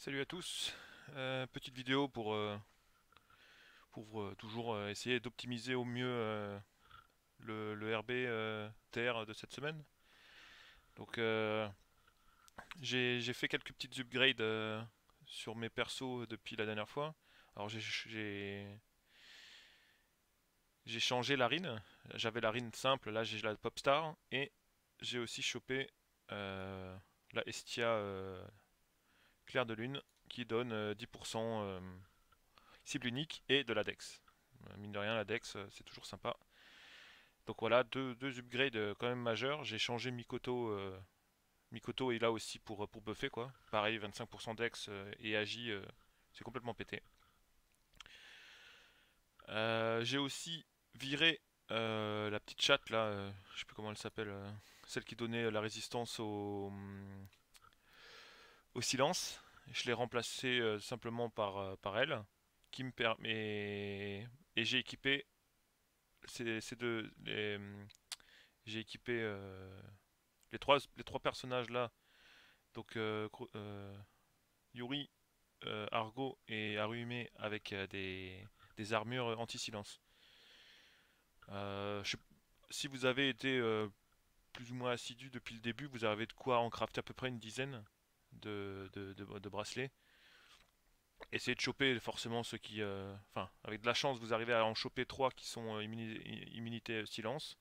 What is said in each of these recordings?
Salut à tous, petite vidéo pour toujours essayer d'optimiser au mieux le RB TR de cette semaine. Donc j'ai fait quelques petites upgrades sur mes persos depuis la dernière fois. Alors j'ai changé la rune, j'avais la rune simple, là j'ai la Popstar et j'ai aussi chopé la Estia Clair de Lune qui donne 10% cible unique et de la Dex. Mine de rien, la Dex, c'est toujours sympa. Donc voilà, deux upgrades quand même majeurs. J'ai changé Mikoto. Mikoto est là aussi pour buffer quoi. Pareil, 25% Dex et Agi, c'est complètement pété. J'ai aussi viré la petite chatte là, je sais plus comment elle s'appelle, celle qui donnait la résistance au silence. Je l'ai remplacée simplement par elle, qui me permet. Et j'ai équipé ces deux. J'ai équipé les trois personnages là, donc Yuri, Argo et Haruhime avec des armures anti-silence. Je sais- Si vous avez été plus ou moins assidu depuis le début, vous avez de quoi en crafter à peu près une dizaine de bracelets. Essayez de choper forcément ceux qui... Enfin, avec de la chance, vous arrivez à en choper trois qui sont immunité silence.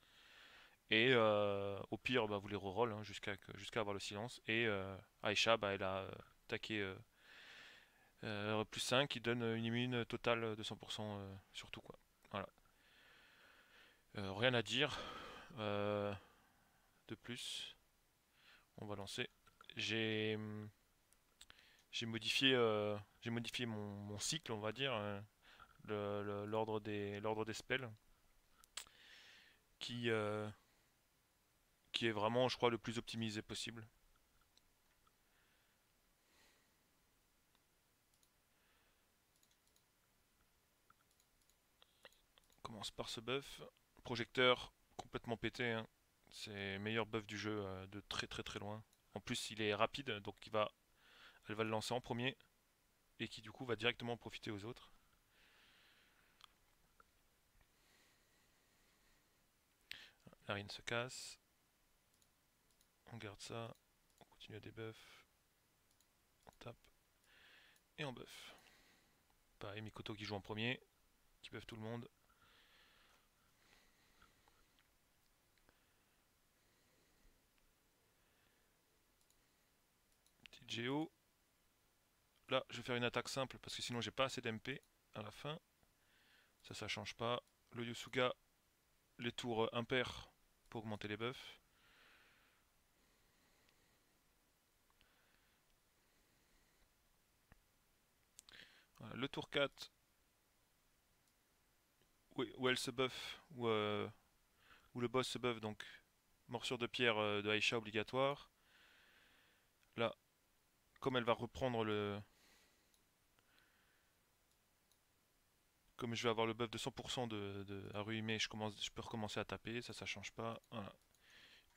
Et au pire, bah, vous les reroll hein, jusqu'à avoir le silence. Et Aisha, bah, elle a taqué plus 5 qui donne une immune totale de 100% sur tout quoi. Voilà. Rien à dire euh, de plus. On va lancer. J'ai j'ai modifié mon cycle, on va dire, l'ordre des spells, qui, euh, qui est vraiment, je crois, le plus optimisé possible. On commence par ce buff. Projecteur complètement pété, hein. C'est le meilleur buff du jeu de très très très loin. En plus, il est rapide, donc elle va le lancer en premier et qui du coup va directement profiter aux autres. La reine se casse. On garde ça. On continue à débuff. On tape et on buff. Pareil, Mikoto qui joue en premier, qui buff tout le monde. Petite Géo. Là, je vais faire une attaque simple parce que sinon j'ai pas assez d'MP à la fin. Ça change pas. Le Yosuga, les tours impairs pour augmenter les buffs. Voilà, le tour 4, où elle se buff, où le boss se buff, donc morsure de pierre de Aisha obligatoire. Là, comme elle va reprendre le... Comme je vais avoir le buff de 100% de Haruhime, je peux recommencer à taper, ça change pas. Voilà.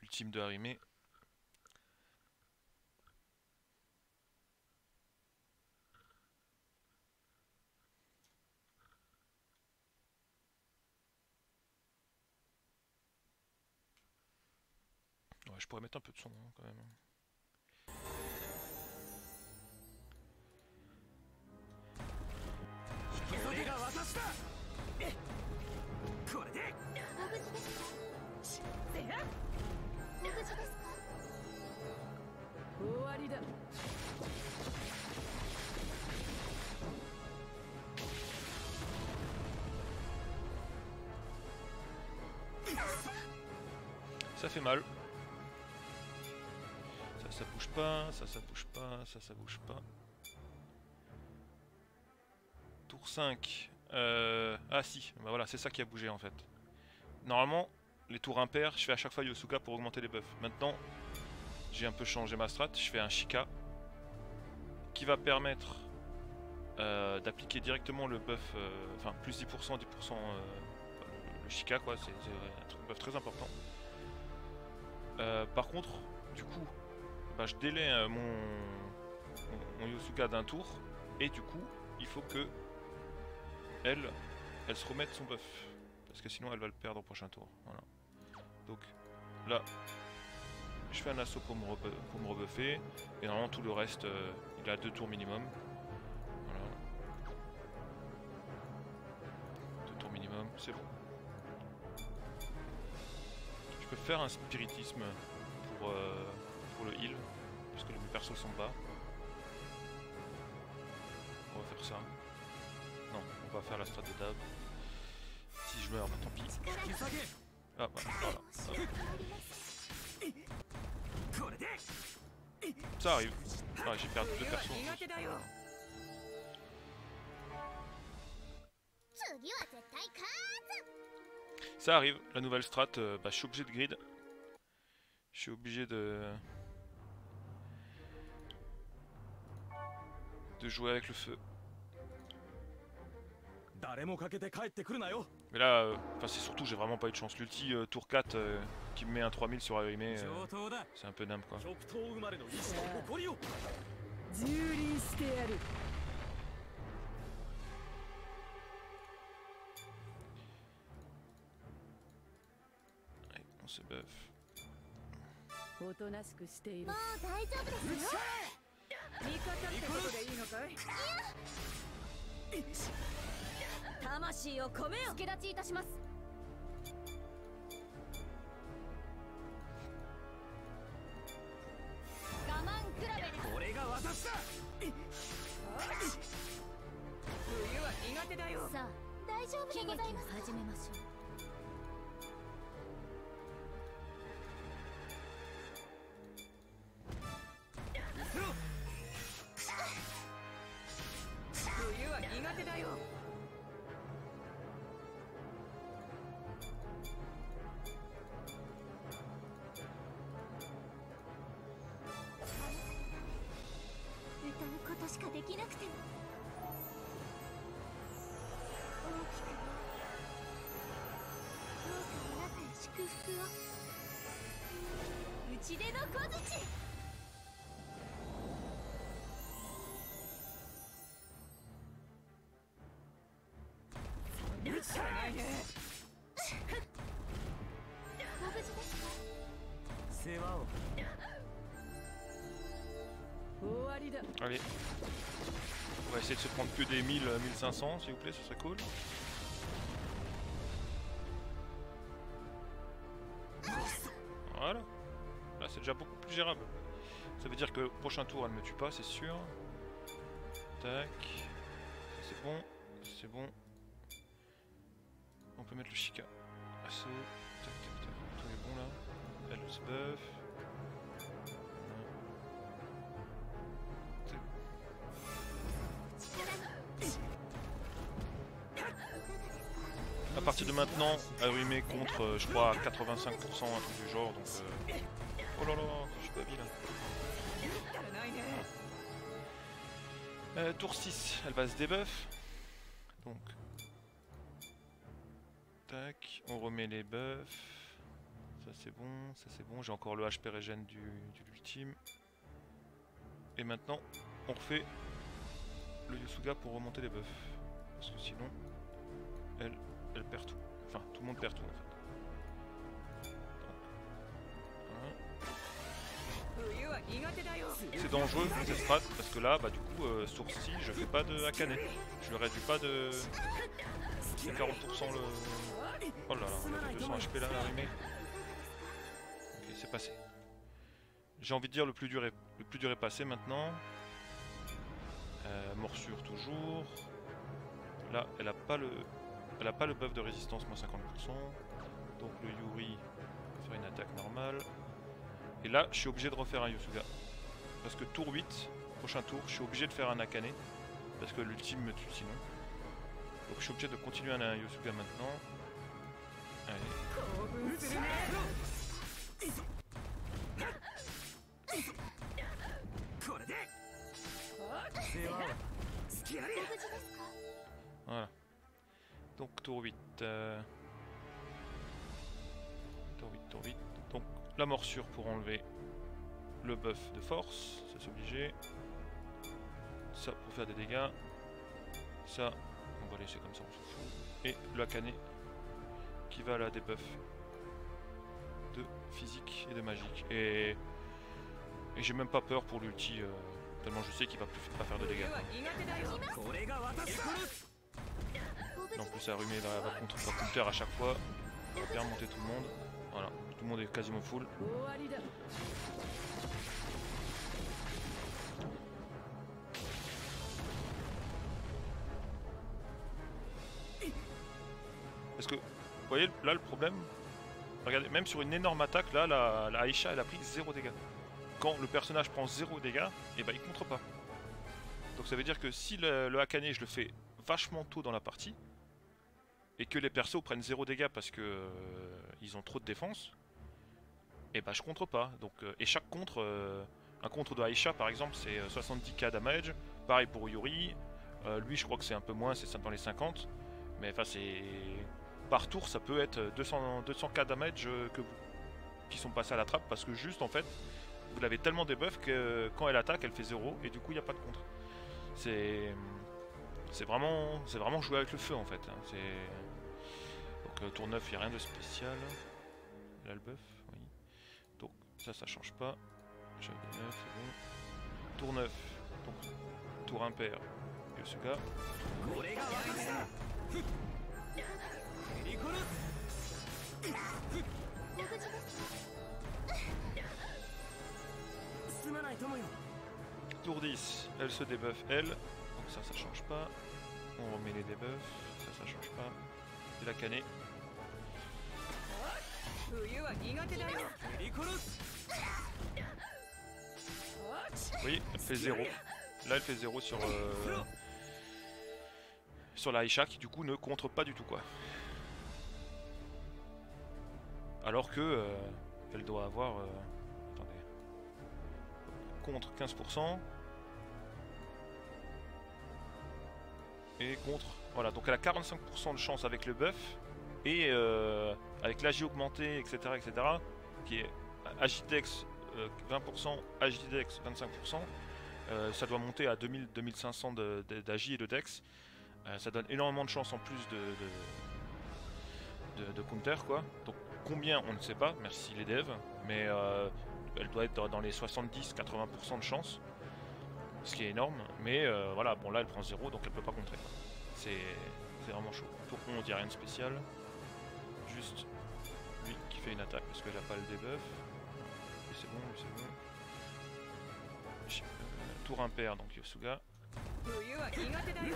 Ultime de Haruhime. Ouais, je pourrais mettre un peu de son hein, quand même. 引き袖が私だ。これでご無事ですか？せやご無事ですか？終わりだ。Ça fait mal. Ça bouge pas, ça bouge pas, ça bouge pas. Tour 5. Ah si, bah voilà, c'est ça qui a bougé en fait. Normalement, les tours impairs, je fais à chaque fois Yosuka pour augmenter les buffs. Maintenant, j'ai un peu changé ma strat, je fais un Shika qui va permettre d'appliquer directement le buff, enfin plus 10%, 10%, le Shika quoi, c'est un buff très important. Par contre, du coup, bah, je délaie mon Yosuga d'un tour. Et du coup, il faut que elle se remette son buff. Parce que sinon elle va le perdre au prochain tour. Voilà. Donc là, je fais un assaut pour me rebuffer. Et normalement tout le reste, il a 2 tours minimum. Voilà. 2 tours minimum, c'est bon. Je peux faire un spiritisme pour le heal. Parce que mes persos sont bas. On va faire ça. Non, on va faire la strat de dab. Si je meurs, bah tant pis. Ah, voilà. Ça arrive. Ah, j'ai perdu 2 persos. Ça arrive, la nouvelle strat, bah, je suis obligé de grid. Je suis obligé de jouer avec le feu. Mais là, c'est surtout j'ai vraiment pas eu de chance. L'ulti tour 4 qui me met un 3000 sur Arimé, c'est un peu nimp quoi. Allez, on se buff. おとなしくしている。もう大丈夫ですよ。味方ってことでいいのかい？魂を込めよ。助立ちいたします。我慢比べです。俺が渡した。冬は苦手だよ。さあ、大丈夫でございます。始めましょう。冬は苦手だよ。歌うことしかできなくても大きくどうかあなたへ祝福をうちでの小槌無茶ないね。ご無事ですか世話を。終わりだ。 Allez, on va essayer de se prendre que des 1000, 1500 s'il vous plaît, ce serait cool. Voilà, là c'est déjà beaucoup plus gérable. Ça veut dire que le prochain tour elle me tue pas, c'est sûr. Tac, ça c'est bon, c'est bon. On peut mettre le Chica. Assaut, tac tac tac, tout est bon là. Elle se buff. À partir de maintenant, Aruime contre, je crois, 85%, un truc du genre, donc... Oh là là, je suis pas habile. Tour 6, elle va se debuff. Donc... Tac, on remet les buffs. Ça c'est bon, ça c'est bon. J'ai encore le HP régène de l'ultime. Et maintenant, on refait le Yosuga pour remonter les buffs. Parce que sinon, elle perd tout. Enfin, tout le monde perd tout en fait. Donc, c'est dangereux cette strat parce que là, bah du coup, sourcil, je fais pas de Akane. Je le réduis pas de 40% le... Oh là là, on avait 200 HP là, arrimé. Ok, c'est passé. J'ai envie de dire le plus dur est passé maintenant. Morsure toujours. Là, elle a pas le buff de résistance moins 50%. Donc le Yuri va faire une attaque normale. Et là, je suis obligé de refaire un Yosuga. Parce que tour 8, prochain tour, je suis obligé de faire un Akane. Parce que l'ultime me tue sinon. Donc je suis obligé de continuer un Yosuga maintenant. Allez. Voilà. Donc tour 8. Tour 8. Donc la morsure pour enlever le buff de force, ça c'est obligé. Ça pour faire des dégâts. Ça, on va laisser comme ça, on s'en fout. Et le Akane qui va à la debuff de physique et de magique. Et j'ai même pas peur pour l'ulti, tellement je sais qu'il va pas faire de dégâts. これが私だ En plus, Arumé va counter à chaque fois. On va bien remonter tout le monde. Voilà, tout le monde est quasiment full. 終わりだ Parce que, vous voyez, là le problème, regardez, même sur une énorme attaque, là, la Aisha, elle a pris 0 dégâts. Quand le personnage prend 0 dégâts, et ben il contre pas. Donc ça veut dire que si le Akane, je le fais vachement tôt dans la partie, et que les persos prennent 0 dégâts parce que ils ont trop de défense, et ben je contre pas. Donc, et chaque contre, un contre de Aisha par exemple, c'est 70k damage. Pareil pour Yuri, lui je crois que c'est un peu moins, c'est dans les 50. Mais enfin c'est... Par tour ça peut être 200k damage qui sont passés à la trappe parce que juste en fait vous l'avez tellement debuff que quand elle attaque elle fait 0 et du coup il n'y a pas de contre. C'est vraiment jouer avec le feu en fait. Hein. Donc tour 9 il n'y a rien de spécial. Là le buff, oui. Donc ça change pas. J'avais 9, c'est bon. Tour 9, donc tour impair, Yosuga. これが私だリコルすまない友よ Tour 10, elle se débuff elle, donc ça change pas. On remet les debuffs, ça change pas. Et la canée. 冬は苦手だよリコルス Oui, elle fait 0. Là elle fait 0 sur la Aisha qui du coup ne contre pas du tout quoi. Alors que elle doit avoir attendez, contre 15% et contre voilà, donc elle a 45% de chance avec le buff et avec l'agi augmenté etc qui est Agidex 20%, Agidex 25%, ça doit monter à 2000-2500 d'Agi et de Dex. Ça donne énormément de chance en plus de counter quoi. Donc combien on ne sait pas, merci les devs, mais elle doit être dans les 70-80% de chance, ce qui est énorme. Mais voilà, bon là elle prend 0 donc elle peut pas contrer. C'est vraiment chaud. Tour 11 il n'y a rien de spécial, juste lui qui fait une attaque parce qu'elle n'a pas le debuff. Lui c'est bon, lui c'est bon. Tour impair donc Yosuga. 冬は苦手だよ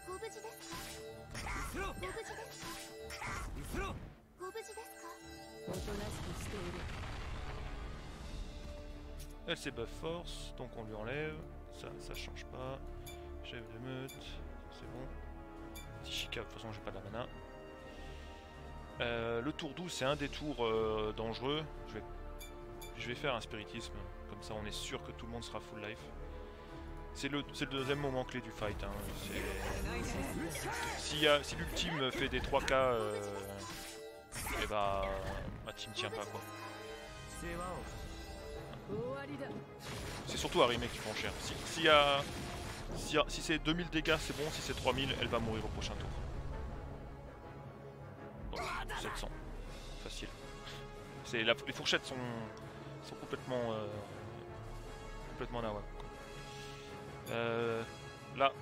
ご無事ですか後ろご無事ですか後ろご無事ですかおとなしくしている Elle s'est buff force, donc on lui enlève. Ça change pas. Chef de meute, c'est bon. Tishika, de toute façon j'ai pas de la mana. Le tour 12 c'est un des tours dangereux. Je vais faire un spiritisme, comme ça on est sûr que tout le monde sera full life. C'est le deuxième moment clé du fight. Hein. Si l'ultime fait des 3K, et bah ma team tient pas quoi. 世話を終わりだ C'est surtout Arime qui prend cher. Si c'est 2000 dégâts c'est bon, si c'est 3000 elle va mourir au prochain tour. Bon, 700. Facile. Les fourchettes sont complètement nawak. Là,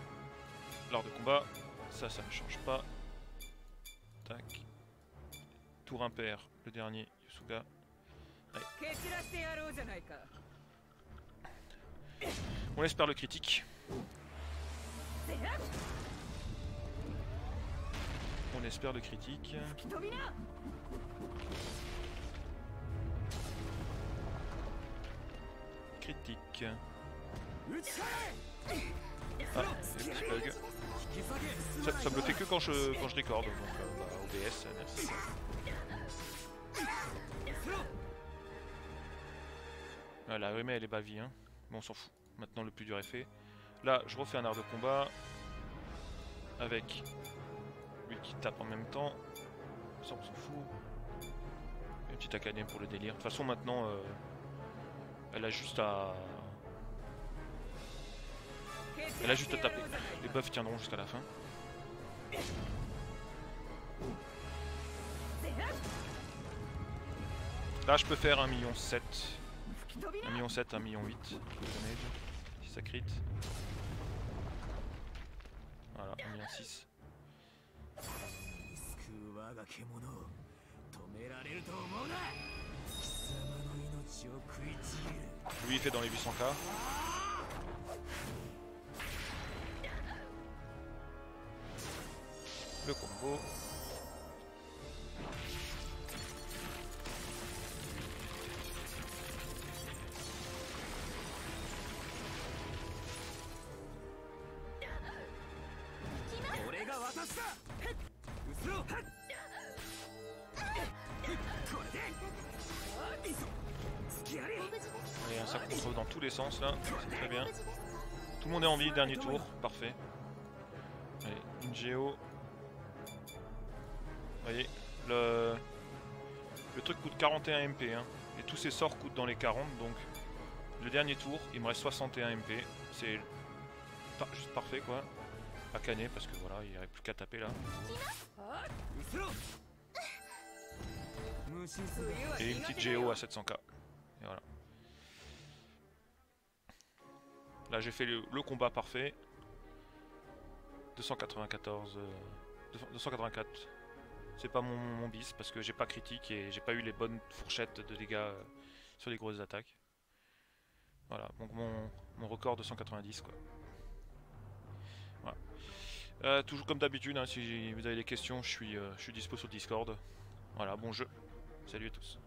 lors de combat, ça ne change pas. Tac. Tour impair, le dernier, Yosuga. 蹴散らしてやろうじゃないか On espère le critique. On espère le critique. 飛びな Critique. 打ち返 Ah, il y a un petit bug. 引き下げ Ça me le fait que quand je recorde, donc bah, OBS, merci. 後ろ Ah, la Arime elle est bavie, hein. Mais on s'en fout. Maintenant le plus dur est fait. Là, je refais un art de combat avec lui qui tape en même temps. Ça, on s'en fout. Et un petit Akane pour le délire. De toute façon, maintenant, elle a juste à Elle a juste à taper. Les buffs tiendront jusqu'à la fin. Là je peux faire 1,7 million. 1,7 million, 1,8 million de damage. Si ça crit. Voilà, 1,6 million. 救う我が獣を止められると思うな。貴様の命を食いちぎる。 Lui il fait dans les 800k. Le combo. Allez, ça contrôle dans tous les sens là, c'est très bien. Tout le monde est en vie, dernier tour, parfait. Allez, une géo. Vous voyez, le truc coûte 41 MP, hein, et tous ces sorts coûtent dans les 40, donc le dernier tour, il me reste 61 MP, c'est juste parfait quoi. À canner parce que voilà, il n'y aurait plus qu'à taper là. Et une petite géo à 700k. Et voilà. Là j'ai fait le combat parfait. 294... 284. C'est pas mon bis parce que j'ai pas critique et j'ai pas eu les bonnes fourchettes de dégâts sur les grosses attaques. Voilà, donc mon record 290 quoi. Voilà. Toujours comme d'habitude, hein, si vous avez des questions, je suis dispo sur Discord. Voilà, bon jeu. Salut à tous.